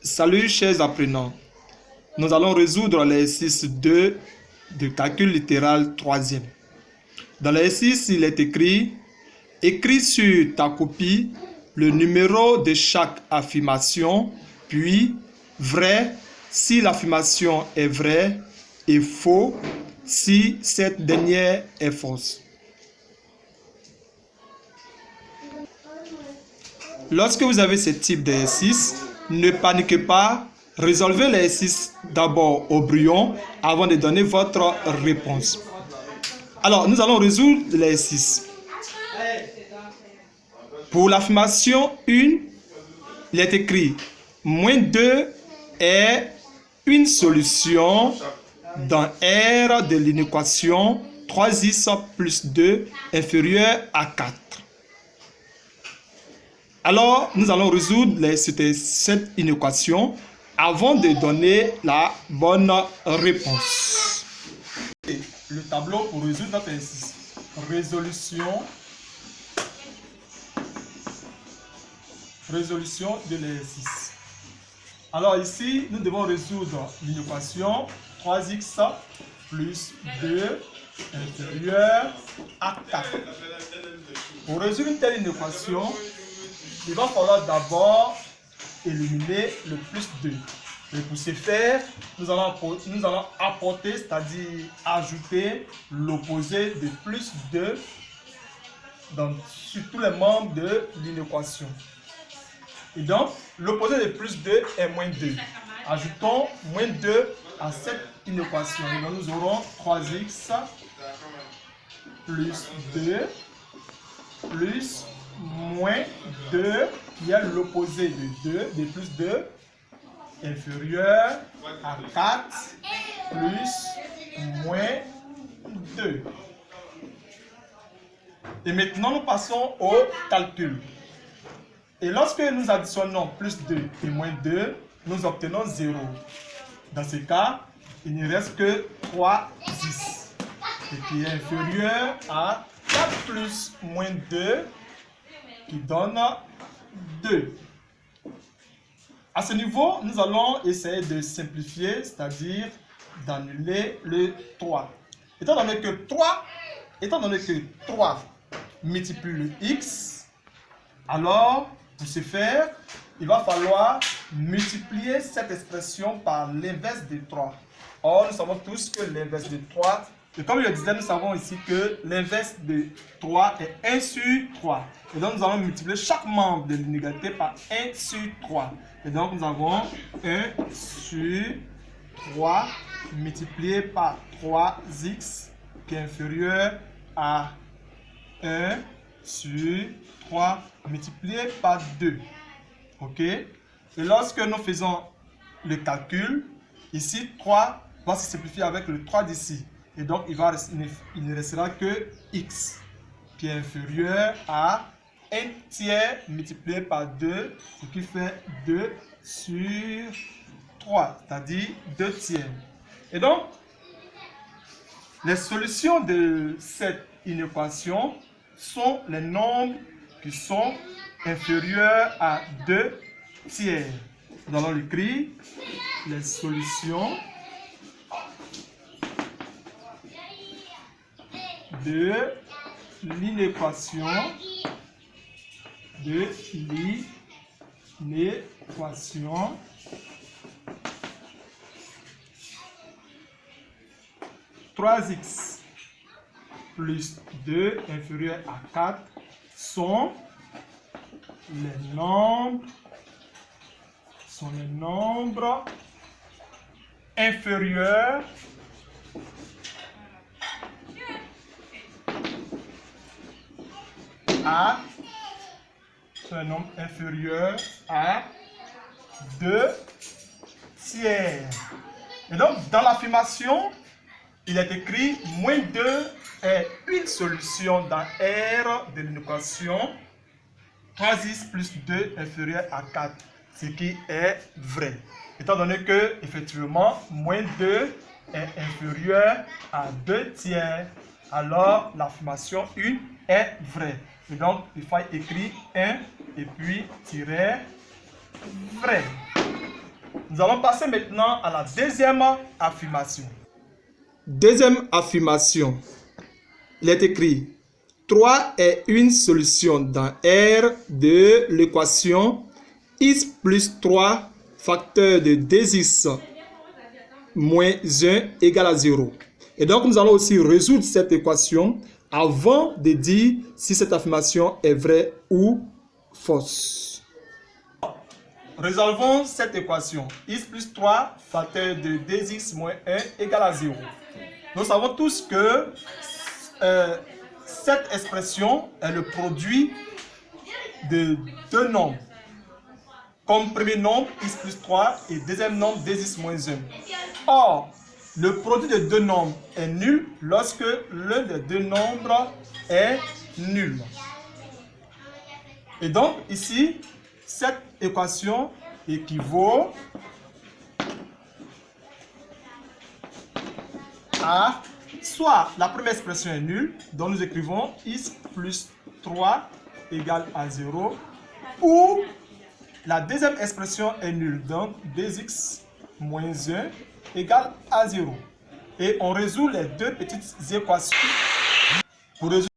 Salut chers apprenants, nous allons résoudre l'exercice 2 de calcul littéral 3e. Dans l'exercice, il est écrit: écris sur ta copie le numéro de chaque affirmation, puis vrai si l'affirmation est vraie et faux si cette dernière est fausse. Lorsque vous avez ce type d'exercice, ne paniquez pas, résolvez l'exercice d'abord au brouillon avant de donner votre réponse. Alors, nous allons résoudre l'exercice. Pour l'affirmation 1, il est écrit moins 2 est une solution dans R de l'inéquation 3x plus 2 inférieur à 4. Alors, nous allons résoudre cette inéquation avant de donner la bonne réponse. Le tableau pour résoudre notre exercice. Résolution de l'exercice. Alors ici, nous devons résoudre l'inéquation 3x plus 2 inférieur à 4. Pour résoudre une telle inéquation, il va falloir d'abord éliminer le plus 2. Et pour ce faire, nous allons apporter, c'est-à-dire ajouter l'opposé de plus 2 sur tous les membres de l'inéquation. Et donc, l'opposé de plus 2 est moins 2. Ajoutons moins 2 à cette inéquation. Et donc, nous aurons 3x plus 2 plus moins 2 qui est l'opposé de plus 2 inférieur à 4 plus moins 2. Et maintenant, nous passons au calcul. Et lorsque nous additionnons plus 2 et moins 2, nous obtenons 0. Dans ce cas, il ne reste que 3x, et qui est inférieur à 4 plus moins 2, qui donne 2. À ce niveau, nous allons essayer de simplifier, c'est-à-dire d'annuler le 3. Étant donné que 3 multiplie le x, alors, pour ce faire, il va falloir multiplier cette expression par l'inverse de 3. Or, nous savons tous que l'inverse de 3, et comme je le disais, nous savons ici que l'inverse de 3 est 1 sur 3. Et donc, nous allons multiplier chaque membre de l'inégalité par 1 sur 3. Et donc, nous avons 1 sur 3 multiplié par 3x qui est inférieur à 1 sur 3 multiplié par 2. OK? Et lorsque nous faisons le calcul, ici 3 va se simplifier avec le 3 d'ici. Et donc il ne restera que x qui est inférieur à 1 tiers multiplié par 2, ce qui fait 2 sur 3, c'est-à-dire 2 tiers. Et donc, les solutions de cette inéquation sont les nombres qui sont inférieurs à 2 tiers. Nous allons l'écrire, les solutions de l'inéquation 3x plus 2 inférieur à 4 sont les nombres inférieurs à 2 tiers. Et donc, dans l'affirmation, il est écrit moins 2 est une solution dans R de l'inéquation 3x plus 2 inférieur à 4, ce qui est vrai. Étant donné que, effectivement, moins 2 est inférieur à 2 tiers, alors l'affirmation 1 est vraie. Et donc, il faut écrire 1 et puis tirer vrai. Nous allons passer maintenant à la deuxième affirmation. Deuxième affirmation. Il est écrit 3 est une solution dans R de l'équation x plus 3 facteur de 2x moins 1 égale à 0. Et donc, nous allons aussi résoudre cette équation avant de dire si cette affirmation est vraie ou fausse. Résolvons cette équation. X plus 3 facteur de 2x moins 1 égale à 0. Nous savons tous que cette expression est le produit de deux nombres. Comme premier nombre, x plus 3 et deuxième nombre, 2x moins 1. Or, le produit de deux nombres est nul lorsque l'un des deux nombres est nul. Et donc, ici, cette équation équivaut à soit la première expression est nulle, donc nous écrivons x plus 3 égale à 0, ou la deuxième expression est nulle, donc 2x moins 1 égale à 0. Et on résout les deux petites équations. Pour résoudre